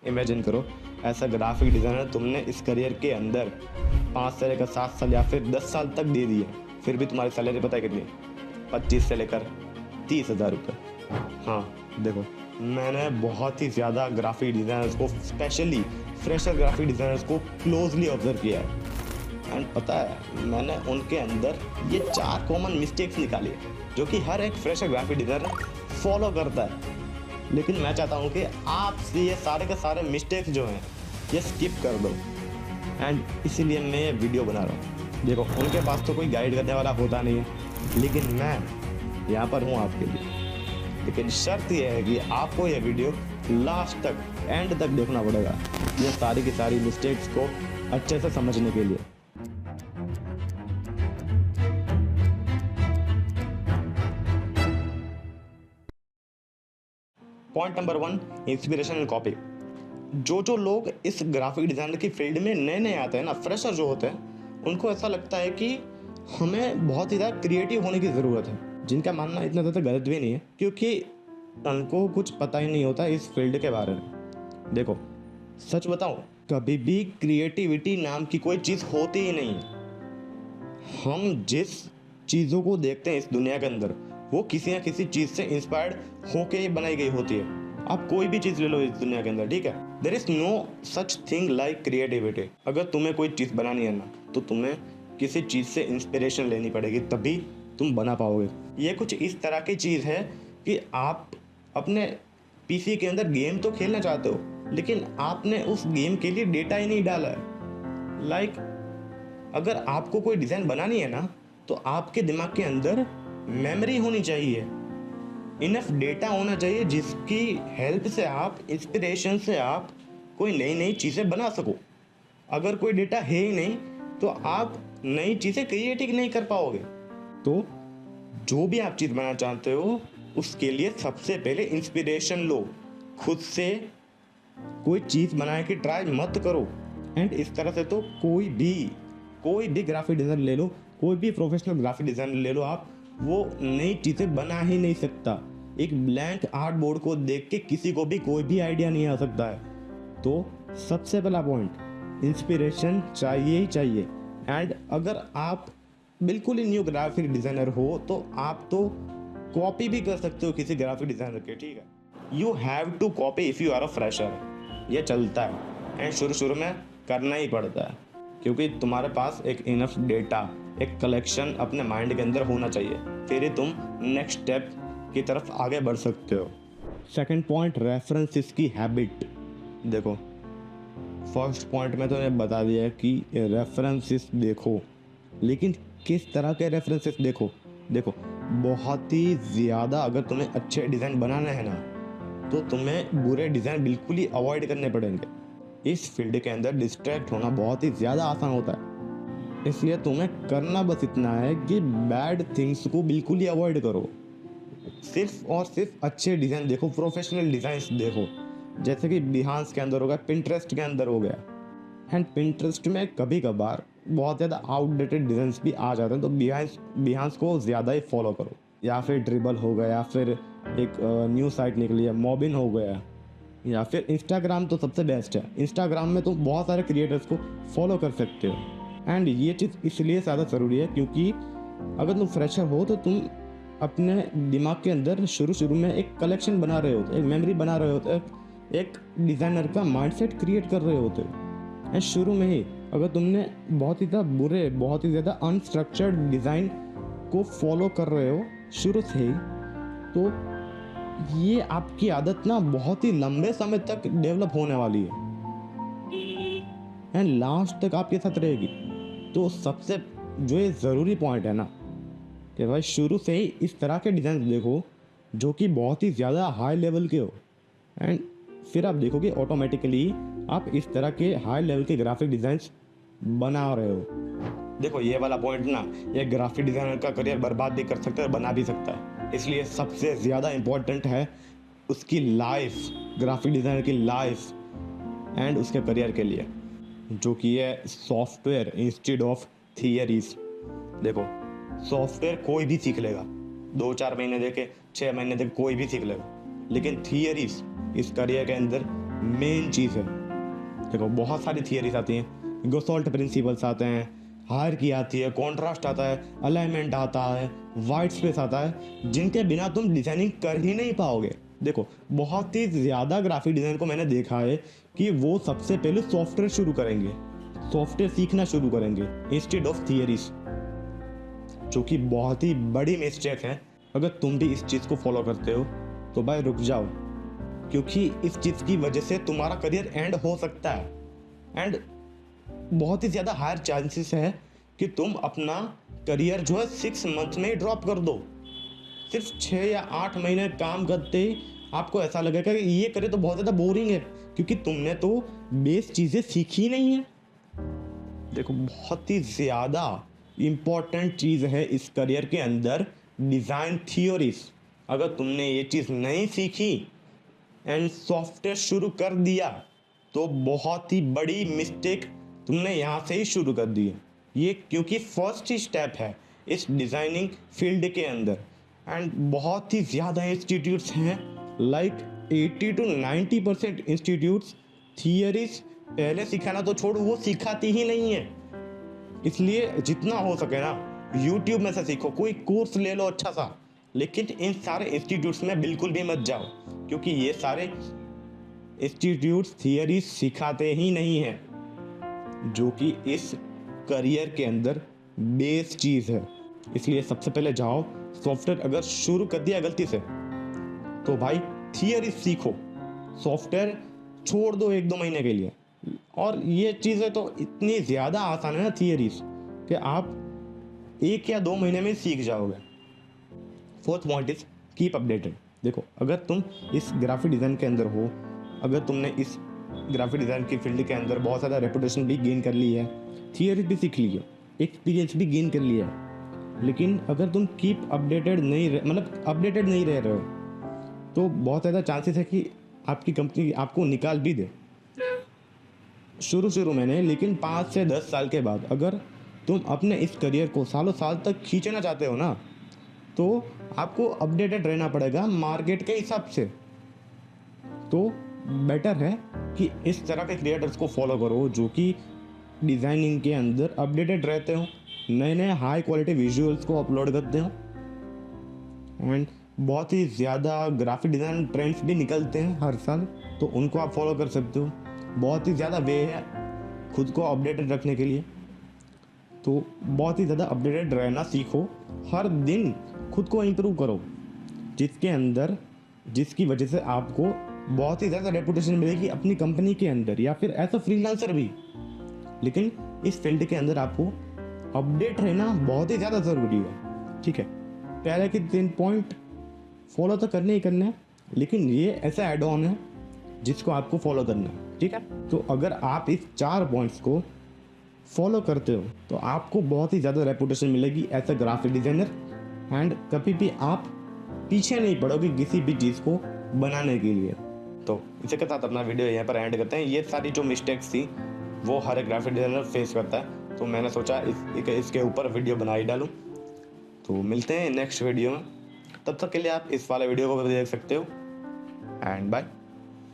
Imagine करो, ऐसा graphic designer तुमने इस करियर के अंदर 5 से लेकर 7 साल या फिर 10 साल तक दे दिए, फिर भी तुम्हारी सैलरी पता है कितनी? 25 से लेकर 30,000 रुपये। हाँ देखो, मैंने बहुत ही ज़्यादा ग्राफिक डिज़ाइनर्स को, स्पेशली फ्रेशर ग्राफिक डिज़ाइनर्स को क्लोजली ऑब्जर्व किया है। एंड पता है, मैंने उनके अंदर ये 4 कॉमन मिस्टेक्स निकाली है जो कि हर एक फ्रेशर ग्राफिक डिज़ाइनर फॉलो करता है। लेकिन मैं चाहता हूँ कि आप ये सारे के सारे मिस्टेक्स जो हैं ये स्किप कर दो, एंड इसीलिए मैं ये वीडियो बना रहा हूँ। देखो, उनके पास तो कोई गाइड करने वाला होता नहीं है, लेकिन मैं यहाँ पर हूँ आपके लिए। लेकिन शर्त यह है कि आपको ये वीडियो लास्ट तक, एंड तक देखना पड़ेगा, ये सारी की सारी मिस्टेक्स को अच्छे से समझने के लिए। Point number 1, inspiration and copy. जो लोग इस ग्राफिक डिज़ाइनर की फील्ड में नए नए आते हैं ना, फ्रेशर जो होते हैं, उनको ऐसा लगता है कि हमें बहुत ही ज़्यादा क्रिएटिव होने की ज़रूरत है, जिनका मानना इतना ज़्यादा गलत भी नहीं है, क्योंकि उनको कुछ पता ही नहीं होता इस फील्ड के बारे में। देखो, सच बताऊं, कभी भी क्रिएटिविटी नाम की कोई चीज़ होती ही नहीं। हम जिस चीज़ों को देखते हैं इस दुनिया के अंदर, वो किसी न किसी चीज़ से इंस्पायर्ड होके ही बनाई गई होती है। आप कोई भी चीज़ ले लो इस दुनिया के अंदर, ठीक है, there is no such thing like creativity. अगर तुम्हें कोई चीज़ बनानी है ना, तो तुम्हें किसी चीज़ से इंस्पिरेशन लेनी पड़ेगी, तभी तुम बना पाओगे। ये कुछ इस तरह की चीज़ है कि आप अपने पीसी के अंदर गेम तो खेलना चाहते हो, लेकिन आपने उस गेम के लिए डेटा ही नहीं डाला है। लाइक, अगर आपको कोई डिज़ाइन बनानी है ना, तो आपके दिमाग के अंदर मेमोरी होनी चाहिए, इनफ डेटा होना चाहिए, जिसकी हेल्प से आप, इंस्पिरेशन से आप कोई नई नई चीज़ें बना सको। अगर कोई डेटा है ही नहीं, तो आप नई चीज़ें क्रिएट नहीं कर पाओगे। तो जो भी आप चीज़ बनाना चाहते हो, उसके लिए सबसे पहले इंस्पिरेशन लो। खुद से कोई चीज़ बनाने की ट्राई मत करो। एंड इस तरह से तो कोई भी ग्राफिक डिज़ाइन ले लो, कोई भी प्रोफेशनल ग्राफिक डिज़ाइन ले लो, आप वो नई चीज़ें बना ही नहीं सकता। एक ब्लैंक आर्ट बोर्ड को देख के किसी को भी कोई भी आइडिया नहीं आ सकता है। तो सबसे पहला पॉइंट, इंस्पिरेशन चाहिए ही चाहिए। एंड अगर आप बिल्कुल ही न्यू ग्राफिक डिज़ाइनर हो, तो आप तो कॉपी भी कर सकते हो किसी ग्राफिक डिज़ाइनर के, ठीक है। You have to copy if you are a fresher, ये चलता है। एंड शुरू में करना ही पड़ता है, क्योंकि तुम्हारे पास एक इनफ डेटा, एक कलेक्शन अपने माइंड के अंदर होना चाहिए, फिर ही तुम नेक्स्ट स्टेप की तरफ आगे बढ़ सकते हो। सेकंड पॉइंट, रेफरेंसेस की हैबिट। देखो, फर्स्ट पॉइंट में तो ने बता दिया कि रेफरेंसेस देखो, लेकिन किस तरह के रेफरेंसेस देखो। देखो, बहुत ही ज़्यादा अगर तुम्हें अच्छे डिज़ाइन बनाने हैं ना, तो तुम्हें बुरे डिज़ाइन बिल्कुल ही अवॉइड करने पड़ेंगे। इस फील्ड के अंदर डिस्ट्रैक्ट होना बहुत ही ज़्यादा आसान होता है, इसलिए तुम्हें करना बस इतना है कि बैड थिंग्स को बिल्कुल ही अवॉइड करो। सिर्फ और सिर्फ अच्छे डिज़ाइन देखो, प्रोफेशनल डिज़ाइंस देखो, जैसे कि बिहांस के अंदर हो गया, पिंटरेस्ट के अंदर हो गया। एंड पिंटरेस्ट में कभी कभार बहुत ज़्यादा आउटडेटेड डिज़ाइंस भी आ जाते हैं, तो बिहांस को ज़्यादा ही फॉलो करो। या फिर ड्रिबल हो गया, या फिर एक न्यू साइट निकली है, मॉबिन हो गया, या फिर इंस्टाग्राम तो सबसे बेस्ट है। इंस्टाग्राम में तुम बहुत सारे क्रिएटर्स को फॉलो कर सकते हो। एंड ये चीज़ इसलिए ज़्यादा ज़रूरी है क्योंकि अगर तुम फ्रेशर हो, तो तुम अपने दिमाग के अंदर शुरू में एक कलेक्शन बना रहे होते, एक मेमोरी बना रहे होते, एक डिज़ाइनर का माइंडसेट क्रिएट कर रहे होते। एंड शुरू में ही अगर तुमने बहुत ही ज़्यादा बुरे, बहुत ही ज़्यादा अनस्ट्रक्चर्ड डिज़ाइन को फॉलो कर रहे हो शुरू से ही, तो ये आपकी आदत ना बहुत ही लंबे समय तक डेवलप होने वाली है, एंड लास्ट तक आपके साथ रहेगी। तो सबसे जो ये ज़रूरी पॉइंट है ना, कि भाई शुरू से ही इस तरह के डिज़ाइन देखो जो कि बहुत ही ज़्यादा हाई लेवल के हो, एंड फिर आप देखोगे ऑटोमेटिकली आप इस तरह के हाई लेवल के ग्राफिक डिज़ाइंस बना रहे हो। देखो, ये वाला पॉइंट ना, ये ग्राफिक डिज़ाइनर का करियर बर्बाद भी कर सकता है और बना भी सकता है। इसलिए सबसे ज़्यादा इम्पोर्टेंट है उसकी लाइफ, ग्राफिक डिज़ाइनर की लाइफ एंड उसके करियर के लिए, जो कि है सॉफ्टवेयर इंस्टेड ऑफ थियरीज। देखो, सॉफ्टवेयर कोई भी सीख लेगा, 2-4 महीने देखे, 6 महीने देखे, कोई भी सीख लेगा, लेकिन थियरीज इस करियर के अंदर मेन चीज़ है। देखो बहुत सारी थियरीज आती हैं, गॉसॉल्ट प्रिंसिपल्स आते हैं, हायरार्की आती है, कॉन्ट्रास्ट आता है, अलाइनमेंट आता है, वाइट स्पेस आता है, जिनके बिना तुम डिज़ाइनिंग कर ही नहीं पाओगे। देखो बहुत ही ज़्यादा ग्राफिक डिज़ाइन को मैंने देखा है कि वो सबसे पहले सॉफ्टवेयर शुरू करेंगे, सॉफ्टवेयर सीखना शुरू करेंगे इंस्टेड ऑफ थियरीज, जो कि बहुत ही बड़ी मिस्टेक है। अगर तुम भी इस चीज़ को फॉलो करते हो तो भाई रुक जाओ, क्योंकि इस चीज़ की वजह से तुम्हारा करियर एंड हो सकता है, एंड बहुत ही ज़्यादा हायर चांसेस है कि तुम अपना करियर जो है 6 मंथ में ही ड्रॉप कर दो। सिर्फ 6 या 8 महीने काम करते ही आपको ऐसा लगेगा कि ये करे तो बहुत ज़्यादा बोरिंग है, क्योंकि तुमने तो बेस चीज़ें सीखी नहीं है। देखो बहुत ही ज़्यादा इम्पॉर्टेंट चीज़ है इस करियर के अंदर डिज़ाइन थियोरीज। अगर तुमने ये चीज़ नहीं सीखी एंड सॉफ्टवेयर शुरू कर दिया तो बहुत ही बड़ी मिस्टेक तुमने यहाँ से ही शुरू कर दी है ये, क्योंकि फर्स्ट ही स्टेप है इस डिज़ाइनिंग फील्ड के अंदर। एंड बहुत ही ज़्यादा इंस्टीट्यूट्स हैं, लाइक 80 to 90% इंस्टीट्यूट्स थियरीज पहले सिखाना तो छोड़, वो सिखाती ही नहीं है। इसलिए जितना हो सके ना यूट्यूब में से सीखो, कोई कोर्स ले लो अच्छा सा, लेकिन इन सारे इंस्टीट्यूट्स में बिल्कुल भी मत जाओ, क्योंकि ये सारे इंस्टीट्यूट्स थियरीज सिखाते ही नहीं हैं, जो कि इस करियर के अंदर बेस चीज़ है। इसलिए सबसे पहले जाओ, सॉफ्टवेयर अगर शुरू कर दिया गलती से तो भाई थियरी सीखो, सॉफ्टवेयर छोड़ दो 1-2 महीने के लिए। और ये चीज़ें तो इतनी ज़्यादा आसान है ना थियरीज, कि आप 1 या 2 महीने में सीख जाओगे। Fourth point is keep updated. देखो अगर तुम इस ग्राफिक डिज़ाइन के अंदर हो, अगर तुमने इस ग्राफिक डिज़ाइन की फील्ड के अंदर बहुत ज़्यादा रेपुटेशन भी गेन कर ली है, थियरी भी सीख ली है, एक्सपीरियंस भी गेन कर लिया है, लेकिन अगर तुम कीप अपडेटेड नहीं मतलब अपडेटेड नहीं रह रहे हो, तो बहुत ज़्यादा चांसेस है कि आपकी कंपनी आपको निकाल भी दे शुरू में नहीं, लेकिन 5 से 10 साल के बाद अगर तुम अपने इस करियर को सालों साल तक खींचना चाहते हो ना, तो आपको अपडेटेड रहना पड़ेगा मार्केट के हिसाब से। तो बेटर है कि इस तरह के क्रिएटर्स को फॉलो करो जो कि डिज़ाइनिंग के अंदर अपडेटेड रहते हो, नए हाई क्वालिटी विजुअल्स को अपलोड करते हो, एंड बहुत ही ज़्यादा ग्राफिक डिज़ाइन ट्रेंड्स भी निकलते हैं हर साल, तो उनको आप फॉलो कर सकते हो। बहुत ही ज़्यादा वे है खुद को अपडेटेड रखने के लिए, तो बहुत ही ज़्यादा अपडेटेड रहना सीखो, हर दिन खुद को इम्प्रूव करो, जिसकी वजह से आपको बहुत ही ज़्यादा रेपुटेशन मिलेगी अपनी कंपनी के अंदर या फिर एज अ फ्रीलांसर भी। लेकिन इस फील्ड के अंदर आपको अपडेट रहना बहुत ही ज़्यादा ज़रूरी है, ठीक है। पहले के 3 पॉइंट फॉलो तो करने ही करना है, लेकिन ये ऐसा एड ऑन है जिसको आपको फॉलो करना है, ठीक है। तो अगर आप इस 4 पॉइंट्स को फॉलो करते हो तो आपको बहुत ही ज़्यादा रेपुटेशन मिलेगी as a graphic designer, and कभी भी आप पीछे नहीं पड़ोगे किसी भी चीज़ को बनाने के लिए। तो इसी के साथ अपना वीडियो यहाँ पर एंड करते हैं। ये सारी जो मिस्टेक्स थी वो हर एक ग्राफिक डिज़ाइनर फेस करता है, तो मैंने सोचा इसके ऊपर वीडियो बना ही डालूँ। तो मिलते हैं नेक्स्ट वीडियो में, तब तक के लिए आप इस वाले वीडियो को भी देख सकते हो, एंड बाय।